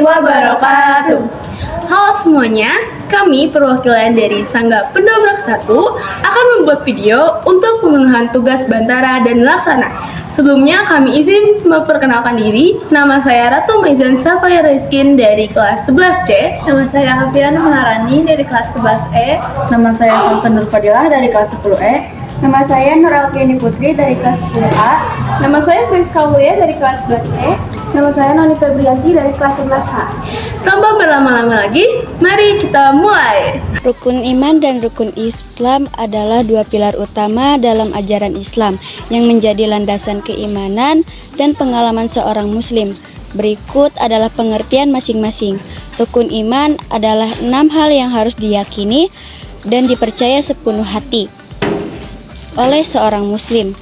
wabarakatuh. Halo semuanya, kami perwakilan dari Sangga Pendobrak 1 akan membuat video untuk pemenuhan tugas Bantara dan Laksana. Sebelumnya kami izin memperkenalkan diri. Nama saya Ratu Maizan Safaya Rizkin dari kelas 11C. Nama saya Hafiana Maharani dari kelas 11E. Nama saya Samsan Nur Fadilah dari kelas 10E. Nama saya Nur Alfiani Putri dari kelas 10A. Nama saya Friska Mulia dari kelas 11C. Nama saya Noni Febrianti dari kelas 11H. Tanpa berlama-lama lagi, mari kita mulai. Rukun iman dan rukun Islam adalah dua pilar utama dalam ajaran Islam yang menjadi landasan keimanan dan pengalaman seorang muslim. Berikut adalah pengertian masing-masing. Rukun iman adalah 6 hal yang harus diyakini dan dipercaya sepenuh hati oleh seorang muslim.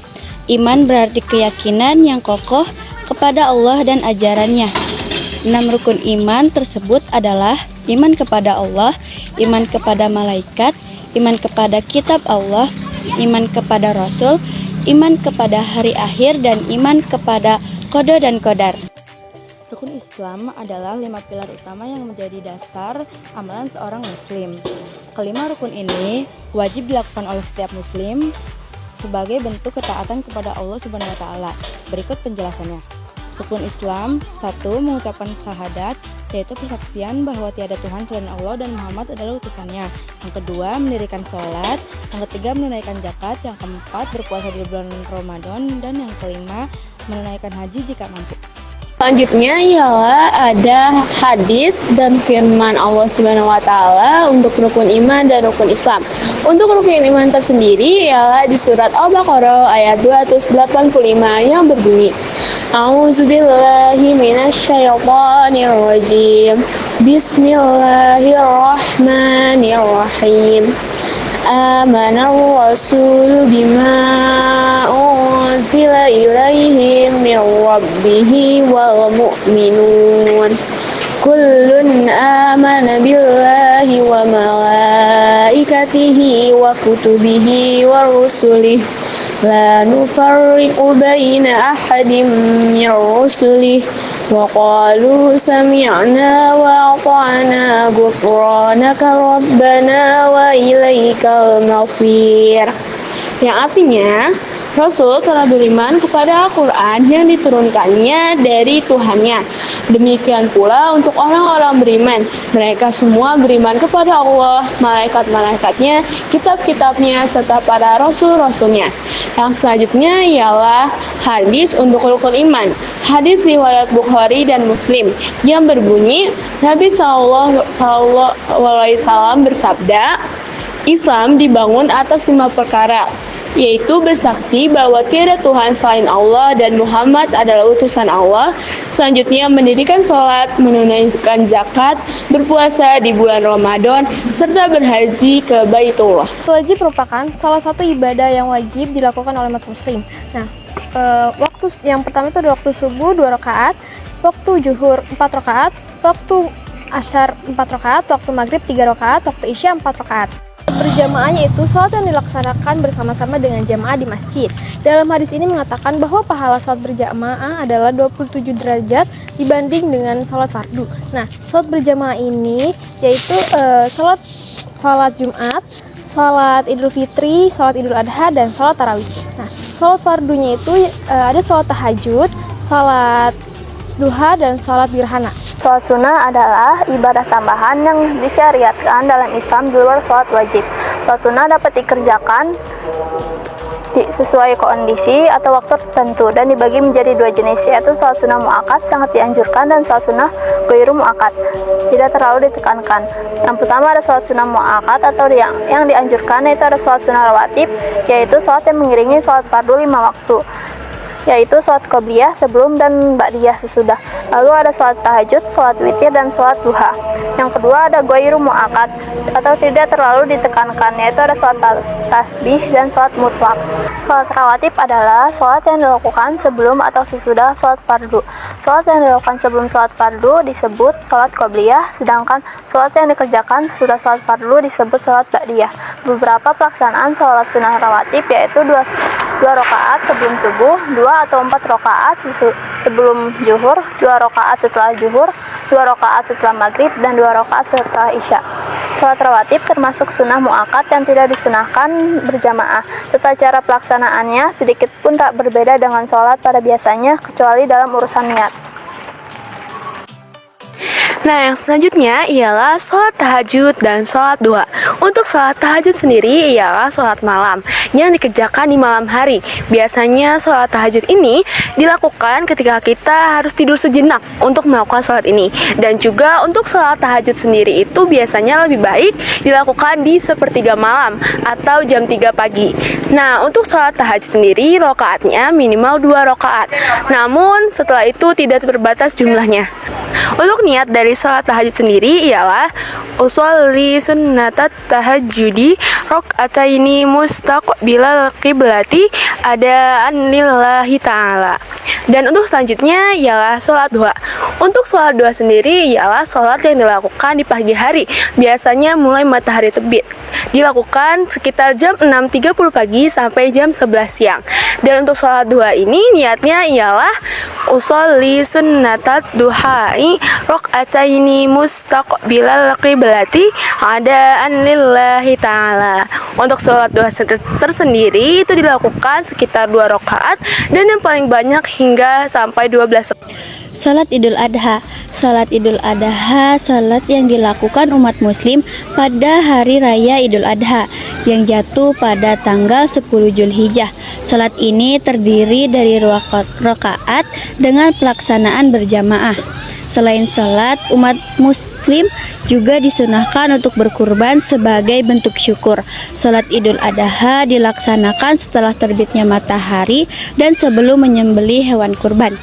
Iman berarti keyakinan yang kokoh kepada Allah dan ajarannya. 6 rukun iman tersebut adalah iman kepada Allah, iman kepada malaikat, iman kepada kitab Allah, iman kepada Rasul, iman kepada hari akhir, dan iman kepada qada dan qadar. Rukun Islam adalah 5 pilar utama yang menjadi dasar amalan seorang muslim. Kelima rukun ini wajib dilakukan oleh setiap muslim sebagai bentuk ketaatan kepada Allah Subhanahu wa taala. Berikut penjelasannya. Rukun Islam 1. Mengucapkan syahadat, yaitu persaksian bahwa tiada Tuhan selain Allah dan Muhammad adalah utusannya. Yang kedua, mendirikan sholat. Yang ketiga, menunaikan zakat. Yang keempat, berpuasa di bulan Ramadan. Dan yang kelima, menunaikan haji jika mampu. Selanjutnya ialah ada hadis dan firman Allah Subhanahu wa taala untuk rukun iman dan rukun Islam. Untuk rukun iman tersendiri ialah di surat Al-Baqarah ayat 285 yang berbunyi, A'udzubillahi minasyaitonir rajim. Bismillahirrahmanirrahim. Amanar Rasul bima unzila ilaihim min rabbihi wal mu'minun kullun amana billahi wa malaikatihi wa kutubihi wa rusulihi la nufarriqu baina ahadin min rusulihi wa qalu sami'na wa ata'na ghufranaka rabbana wa ilaikal masir. Yang artinya, Rasul telah beriman kepada Al-Quran yang diturunkannya dari Tuhannya. Demikian pula untuk orang-orang beriman. Mereka semua beriman kepada Allah, malaikat-malaikatnya, kitab-kitabnya, serta para rasul-rasulnya. Yang selanjutnya ialah hadis untuk rukun iman. Hadis riwayat Bukhari dan Muslim yang berbunyi, Nabi SAW bersabda, Islam dibangun atas 5 perkara, yaitu bersaksi bahwa tiada Tuhan selain Allah dan Muhammad adalah utusan Allah. Selanjutnya mendirikan sholat, menunaikan zakat, berpuasa di bulan Ramadan, serta berhaji ke Baitullah. Wajib merupakan salah satu ibadah yang wajib dilakukan oleh umat muslim. Nah, waktu yang pertama itu ada waktu subuh 2 rakaat, waktu zuhur 4 rakaat, waktu asyar 4 rakaat, waktu maghrib 3 rakaat, waktu isya 4 rakaat. Berjamaahnya itu sholat yang dilaksanakan bersama-sama dengan jamaah di masjid. Dalam hadis ini mengatakan bahwa pahala sholat berjamaah adalah 27 derajat dibanding dengan sholat fardu. Nah, sholat berjamaah ini yaitu sholat Jumat, sholat Idul Fitri, sholat Idul Adha, dan sholat Tarawih. Nah, sholat fardunya itu ada sholat tahajud, sholat duha, dan sholat gerhana. Sholat sunnah adalah ibadah tambahan yang disyariatkan dalam Islam di luar sholat wajib. Sholat sunnah dapat dikerjakan sesuai kondisi atau waktu tertentu dan dibagi menjadi 2 jenis, yaitu sholat sunnah mu'akkad sangat dianjurkan dan sholat sunnah ghairu mu'akkad tidak terlalu ditekankan. Yang pertama ada sholat sunnah mu'akkad atau yang dianjurkan, yaitu ada sholat sunnah rawatib, yaitu sholat yang mengiringi sholat fardu 5 waktu, yaitu sholat qobliyah sebelum dan ba'diyah sesudah. Lalu ada sholat tahajud, sholat witir, dan sholat duha. Yang kedua ada ghairu mu'akkad atau tidak terlalu ditekankan, yaitu ada sholat tasbih dan sholat mutlak. Sholat rawatib adalah sholat yang dilakukan sebelum atau sesudah sholat fardu. Sholat yang dilakukan sebelum sholat fardu disebut sholat qobliyah, sedangkan sholat yang dikerjakan sesudah sholat fardu disebut sholat ba'diyah. Beberapa pelaksanaan sholat sunnah rawatib yaitu 2 rakaat sebelum subuh, 2 atau 4 rakaat sebelum zuhur, 2 rakaat setelah zuhur, 2 rakaat setelah maghrib, dan 2 rakaat setelah isya. Sholat rawatib termasuk sunnah mu'akkad yang tidak disunahkan berjamaah. Tata cara pelaksanaannya sedikit pun tak berbeda dengan sholat pada biasanya, kecuali dalam urusan niat. Nah, yang selanjutnya ialah sholat tahajud dan sholat duha. Untuk sholat tahajud sendiri ialah sholat malam yang dikerjakan di malam hari. Biasanya sholat tahajud ini dilakukan ketika kita harus tidur sejenak untuk melakukan sholat ini. Dan juga untuk sholat tahajud sendiri itu biasanya lebih baik dilakukan di sepertiga malam atau jam 3 pagi. Nah, untuk sholat tahajud sendiri rakaatnya minimal 2 rakaat. Namun setelah itu tidak terbatas jumlahnya. Untuk niat dari sholat tahajud sendiri ialah usolli sunnatat tahajudi rakaataini mustaqbilal qiblati adaan lillahi ta'ala. Dan untuk selanjutnya ialah sholat duha. Untuk sholat duha sendiri ialah sholat yang dilakukan di pagi hari, biasanya mulai matahari terbit. Dilakukan sekitar jam 6.30 pagi sampai jam 11 siang. Dan untuk sholat duha ini niatnya ialah usolli sunnatat duhai rakaataini mustaqbilal qiblati adaan lillahi ta'ala. Untuk sholat duha tersendiri itu dilakukan sekitar 2 rakaat dan yang paling banyak hingga sampai 12. Salat Idul Adha. Salat Idul Adha salat yang dilakukan umat muslim pada hari raya Idul Adha yang jatuh pada tanggal 10 Zulhijjah. Salat ini terdiri dari 2 rakaat dengan pelaksanaan berjamaah. Selain salat, umat muslim juga disunahkan untuk berkurban sebagai bentuk syukur. Salat Idul Adha dilaksanakan setelah terbitnya matahari dan sebelum menyembelih hewan kurban.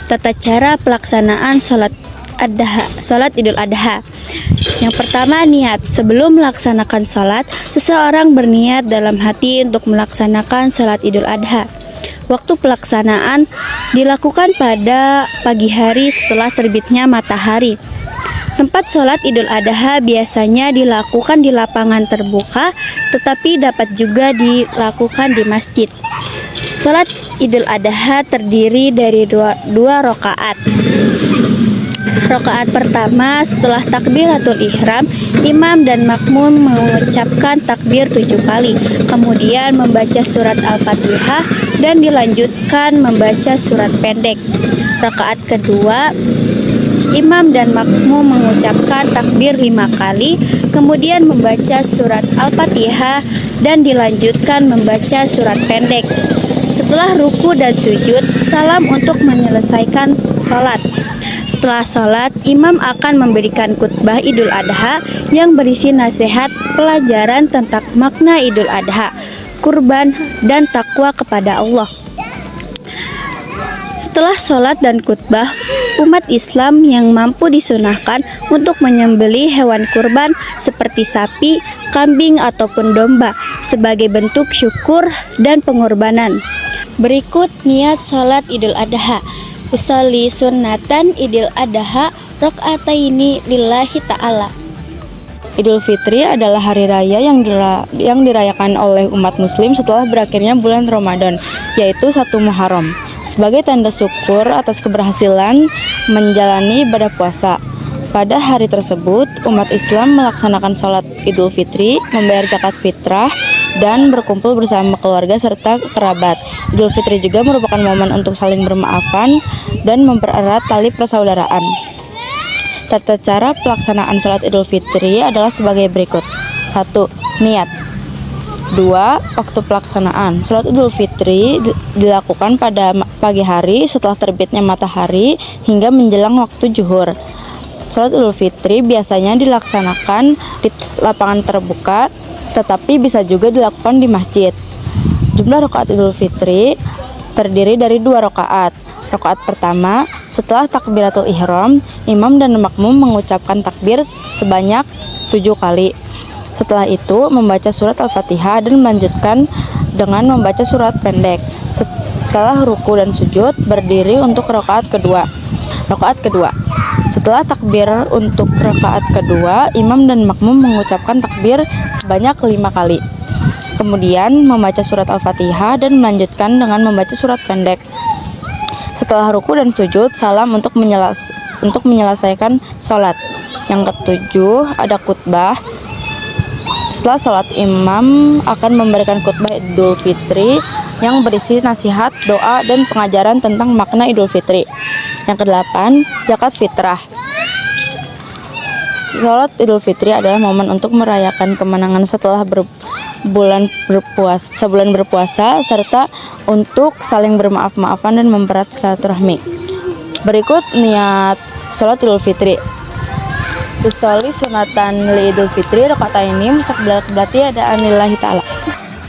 Tata cara pelaksanaan salat Idul Adha. Yang pertama, niat. Sebelum melaksanakan salat, seseorang berniat dalam hati untuk melaksanakan salat Idul Adha. Waktu pelaksanaan dilakukan pada pagi hari setelah terbitnya matahari. Tempat sholat Idul Adha biasanya dilakukan di lapangan terbuka, tetapi dapat juga dilakukan di masjid. Sholat Idul Adha terdiri dari 2 rakaat. Rakaat pertama, setelah takbiratul ihram, imam dan makmum mengucapkan takbir 7 kali, kemudian membaca surat Al-Fatihah dan dilanjutkan membaca surat pendek. Rakaat kedua, imam dan makmum mengucapkan takbir 5 kali, kemudian membaca surat Al-Fatihah dan dilanjutkan membaca surat pendek. Setelah ruku dan sujud, salam untuk menyelesaikan sholat. Setelah sholat, imam akan memberikan khutbah Idul Adha yang berisi nasihat pelajaran tentang makna Idul Adha, kurban, dan takwa kepada Allah. Setelah sholat dan khutbah, umat Islam yang mampu disunahkan untuk menyembelih hewan kurban seperti sapi, kambing, ataupun domba sebagai bentuk syukur dan pengorbanan. Berikut niat sholat Idul Adha. Usolli sunnatan Idul Adha rakaataini lillahi ta'ala. Idul Fitri adalah hari raya yang dirayakan oleh umat muslim setelah berakhirnya bulan Ramadan, yaitu 1 Muharram, sebagai tanda syukur atas keberhasilan menjalani ibadah puasa. Pada hari tersebut, umat Islam melaksanakan sholat Idul Fitri, membayar zakat fitrah, dan berkumpul bersama keluarga serta kerabat. Idul Fitri juga merupakan momen untuk saling bermaafan dan mempererat tali persaudaraan. Tata cara pelaksanaan sholat Idul Fitri adalah sebagai berikut. 1. Niat. 2. Waktu pelaksanaan. Sholat Idul Fitri dilakukan pada pagi hari setelah terbitnya matahari hingga menjelang waktu zuhur. Sholat Idul Fitri biasanya dilaksanakan di lapangan terbuka, tetapi bisa juga dilakukan di masjid. Jumlah rakaat Idul Fitri terdiri dari 2 rakaat. Rakaat pertama, setelah takbiratul ihram, imam dan makmum mengucapkan takbir sebanyak 7 kali. Setelah itu, membaca surat Al-Fatihah dan melanjutkan dengan membaca surat pendek. Setelah ruku dan sujud, berdiri untuk rakaat kedua. Rakaat kedua, setelah takbir untuk rakaat kedua, imam dan makmum mengucapkan takbir sebanyak 5 kali. Kemudian membaca surat Al-Fatihah dan melanjutkan dengan membaca surat pendek. Setelah ruku dan sujud, salam untuk untuk menyelesaikan sholat. Yang ketujuh, ada khutbah. Setelah sholat, imam akan memberikan khutbah Idul Fitri yang berisi nasihat, doa, dan pengajaran tentang makna Idul Fitri. Yang kedelapan, zakat fitrah. Sholat Idul Fitri adalah momen untuk merayakan kemenangan setelah sebulan berpuasa, serta untuk saling bermaaf-maafan dan mempererat silaturahmi. Berikut niat sholat Idul Fitri. Usolli sunatan li Idul Fitri rakaataini mustaqbilal qiblati ada anillahi ta'ala.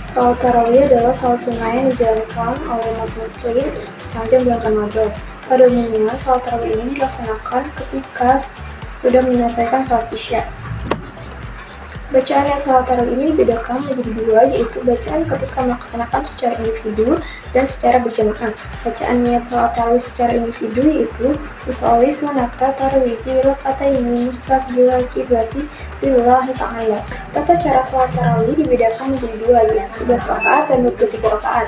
Sholat tarawih adalah sholat sunnah yang dijalankan oleh umat muslim sepanjang bulan Ramadan. Pada umumnya, sholat tarawih ini dilaksanakan ketika sudah menyelesaikan sholat isya. Bacaan sholat tarawih ini dibedakan menjadi dua, yaitu bacaan ketika melaksanakan secara individu dan secara berjamaah. Bacaan niat sholat tarawih secara individu yaitu usolli sunata tarawih rakaataini mustaqbilal qiblati lillahi ta'ala. Tata cara sholat tarawih dibedakan menjadi dua, yaitu 11 rakaat dan 23 rakaat.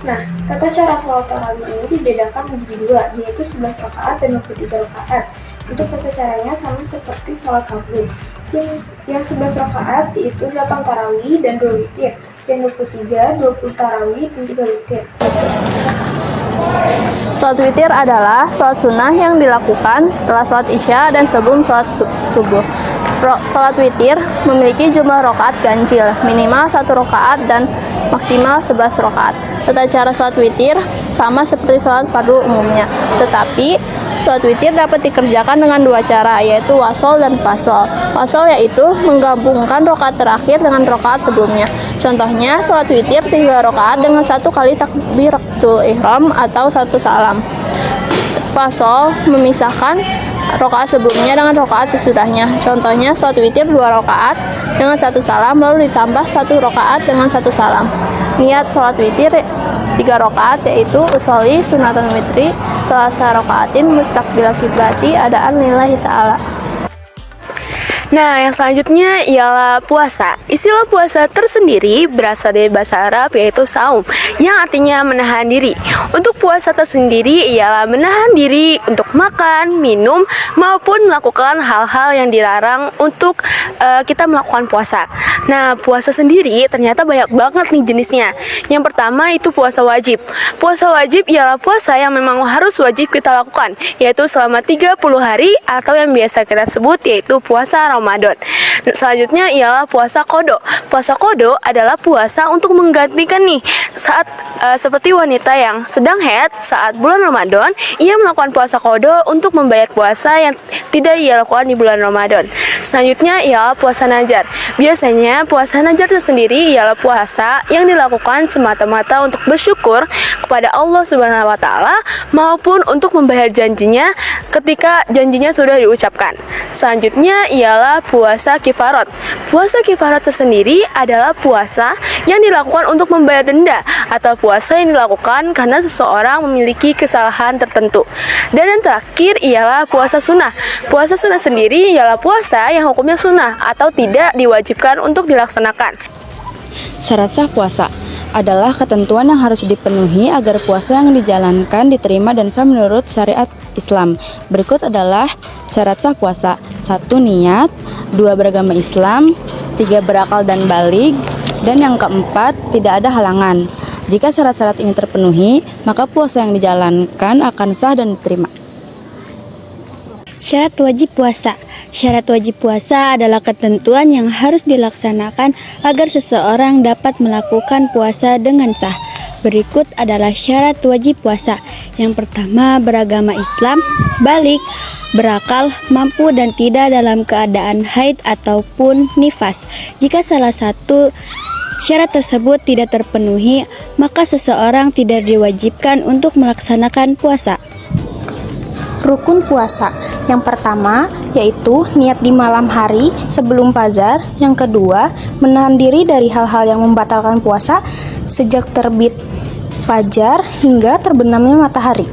Nah, tata cara sholat tarawih ini dibedakan menjadi dua, yaitu 11 rakaat dan 23 rakaat. Untuk tata caranya sama seperti sholat tarawih. Yang 11 rakaat yaitu 8 tarawih dan 2 witir. Yang 23, 20 tarawih dan 3 witir. Sholat witir adalah sholat sunnah yang dilakukan setelah sholat isya dan sebelum sholat subuh. Sholat witir memiliki jumlah rakaat ganjil, minimal 1 rakaat dan maksimal 11 rakaat. Tata cara sholat witir sama seperti sholat fardu umumnya, tetapi sholat witir dapat dikerjakan dengan dua cara, yaitu wasol dan fasol. Wasol yaitu menggabungkan rakaat terakhir dengan rakaat sebelumnya. Contohnya, sholat witir 3 rakaat dengan 1 kali takbiratul ihram atau 1 salam. Fasol memisahkan rakaat sebelumnya dengan rakaat sesudahnya. Contohnya, sholat witir 2 rakaat dengan 1 salam lalu ditambah 1 rakaat dengan 1 salam. Niat sholat witir 3 rakaat yaitu usolli sunatan witri salasa rakaatin mustaqbilal qiblati adaan lillahi ta'ala. Nah, yang selanjutnya ialah puasa. Istilah puasa tersendiri berasal dari bahasa Arab yaitu saum, yang artinya menahan diri. Untuk puasa tersendiri ialah menahan diri untuk makan, minum, maupun melakukan hal-hal yang dilarang untuk kita melakukan puasa. Nah, puasa sendiri ternyata banyak banget nih jenisnya. Yang pertama itu puasa wajib. Puasa wajib ialah puasa yang memang harus wajib kita lakukan, yaitu selama 30 hari atau yang biasa kita sebut yaitu puasa Ramadan. Selanjutnya ialah puasa qada. Puasa qada adalah puasa untuk menggantikan nih saat seperti wanita yang sedang haid saat bulan Ramadan, ia melakukan puasa qada untuk membayar puasa yang tidak ia lakukan di bulan Ramadan. Selanjutnya ialah puasa nazar. Biasanya puasa nazar itu sendiri ialah puasa yang dilakukan semata-mata untuk bersyukur kepada Allah Subhanahu wa taala maupun untuk membayar janjinya ketika janjinya sudah diucapkan. Selanjutnya ialah puasa kifarat. Puasa kifarat tersendiri adalah puasa yang dilakukan untuk membayar denda atau puasa yang dilakukan karena seseorang memiliki kesalahan tertentu. Dan yang terakhir ialah puasa sunnah. Puasa sunnah sendiri ialah puasa yang hukumnya sunnah atau tidak diwajibkan untuk dilaksanakan. Syarat sah puasa adalah ketentuan yang harus dipenuhi agar puasa yang dijalankan diterima dan sah menurut syariat Islam. Berikut adalah syarat sah puasa. 1. Niat, 2. Beragama Islam, 3. Berakal dan baligh, dan yang keempat, tidak ada halangan. Jika syarat-syarat ini terpenuhi, maka puasa yang dijalankan akan sah dan diterima. Syarat wajib puasa. Syarat wajib puasa adalah ketentuan yang harus dilaksanakan agar seseorang dapat melakukan puasa dengan sah. Berikut adalah syarat wajib puasa. Yang pertama, beragama Islam, baligh, berakal, mampu dan tidak dalam keadaan haid ataupun nifas. Jika salah satu syarat tersebut tidak terpenuhi, maka seseorang tidak diwajibkan untuk melaksanakan puasa. Rukun puasa. Yang pertama yaitu niat di malam hari sebelum fajar. Yang kedua, menahan diri dari hal-hal yang membatalkan puasa sejak terbit fajar hingga terbenamnya matahari.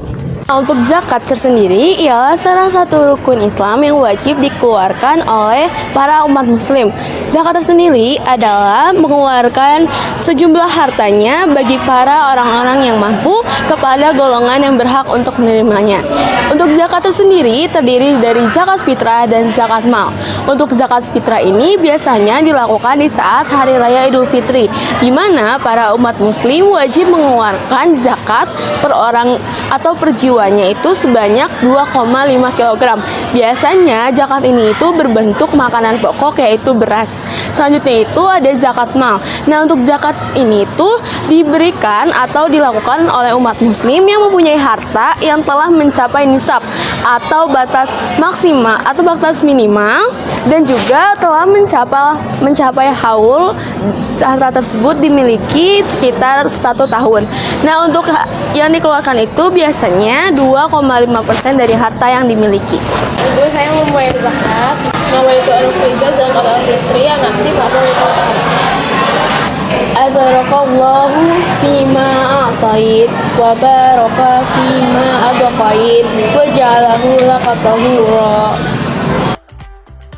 Untuk zakat tersendiri ialah salah satu rukun Islam yang wajib dikeluarkan oleh para umat muslim. Zakat tersendiri adalah mengeluarkan sejumlah hartanya bagi para orang-orang yang mampu kepada golongan yang berhak untuk menerimanya. Untuk zakat tersendiri terdiri dari zakat fitrah dan zakat mal. Untuk zakat fitrah ini biasanya dilakukan di saat Hari Raya Idul Fitri, di mana para umat muslim wajib mengeluarkan zakat per orang atau per jiwanya itu sebanyak 2,5 kg. Biasanya zakat ini itu berbentuk makanan pokok yaitu beras. Selanjutnya itu ada zakat mal. Nah, untuk zakat ini itu diberikan atau dilakukan oleh umat muslim yang mempunyai harta yang telah mencapai nisab atau batas maksimal atau batas minimal dan juga telah mencapai haul. Harta tersebut dimiliki sekitar 1 tahun. Nah, untuk yang dikeluarkan itu biasanya 2,5% dari harta yang dimiliki. Ibu saya memulai zakat. Nama itu al-fitri, zakat al-fitri, an-nafsi, Azarakallahu fima a'tait wa baraka fima abqait wa ja'alahu laka tahura.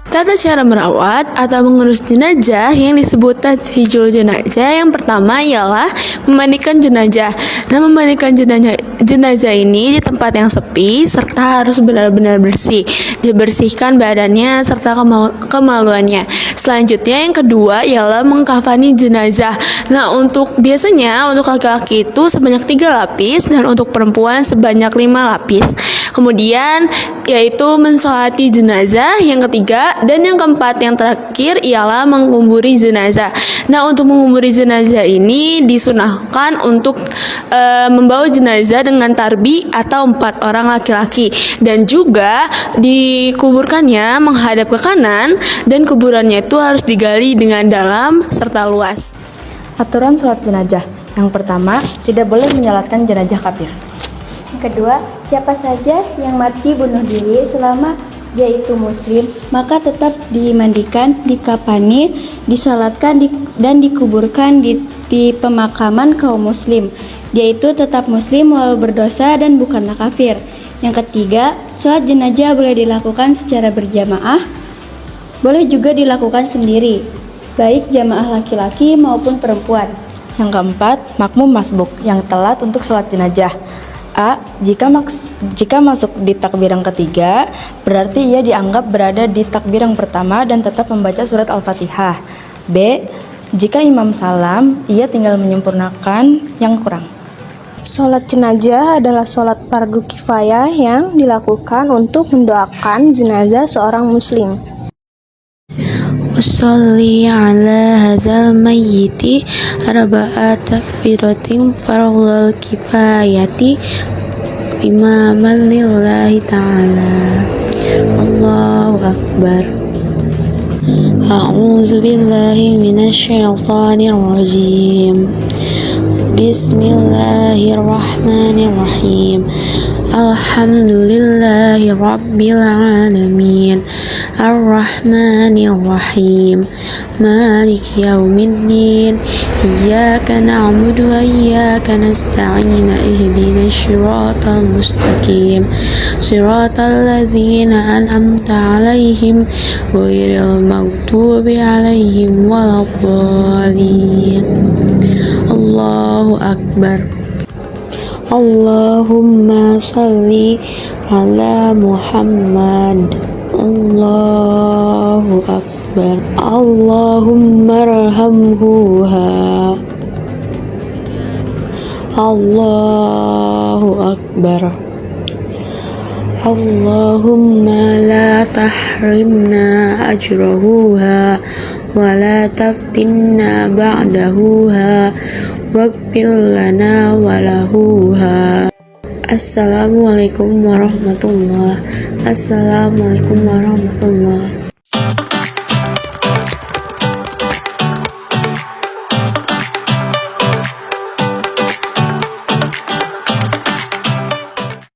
Tata cara merawat atau mengurus jenazah yang disebut tajhizul jenazah yang pertama ialah memandikan jenazah. Nah, memandikan jenazah ini di tempat yang sepi serta harus benar-benar bersih. Dibersihkan badannya serta kemaluannya. Selanjutnya yang kedua ialah mengkafani jenazah. Nah, biasanya untuk laki-laki itu sebanyak 3 lapis dan untuk perempuan sebanyak 5 lapis. Kemudian yaitu mensolati jenazah yang ketiga, dan yang keempat yang terakhir ialah menguburi jenazah. Nah, untuk menguburi jenazah ini disunahkan untuk membawa jenazah dengan tarbi atau 4 orang laki-laki, dan juga dikuburkannya menghadap ke kanan dan kuburannya itu harus digali dengan dalam serta luas. Aturan sholat jenazah. Yang pertama, tidak boleh menyolatkan jenazah kafir. Kedua, siapa saja yang mati bunuh diri selama dia itu muslim, maka tetap dimandikan, dikafani, disolatkan dan dikuburkan di pemakaman kaum muslim. Dia itu tetap muslim walau berdosa dan bukanlah kafir. Yang ketiga, sholat jenazah boleh dilakukan secara berjamaah, boleh juga dilakukan sendiri, baik jamaah laki-laki maupun perempuan. Yang keempat, makmum masbuk yang telat untuk sholat jenazah. A. Jika masuk di takbir yang ketiga, berarti ia dianggap berada di takbir yang pertama dan tetap membaca surat Al-Fatihah. B. Jika imam salam, ia tinggal menyempurnakan yang kurang. Sholat jenazah adalah sholat fardu kifayah yang dilakukan untuk mendoakan jenazah seorang muslim. Usolli ala hadzal mayyiti arba'a takbiratin fardhul kifayati imaman lillahi ta'ala. Allahu akbar. A'udzu billahi minasy syaithanir rajim. Bismillahirrahmanirrahim. Alhamdulillahi rabbil alamin. Ar-Rahmanir-Rahim. Maliki yaumiddin. Iyyaka na'budu wa iyyaka nasta'in. Ihdinas siratal mustaqim. Siratal ladzina an'amta 'alaihim ghairil maghdubi 'alaihim waladdallin. Allahu akbar. Allahumma shalli ala Muhammad. Allahu akbar. Allahumma arhamhuha. Allahu akbar. Allahumma la tahrimna ajrahuha wa la taftinna ba'dahuha waghfir lana wa lahuha. Assalamualaikum warahmatullahi wabarakatuh. Assalamualaikum warahmatullahi wabarakatuh.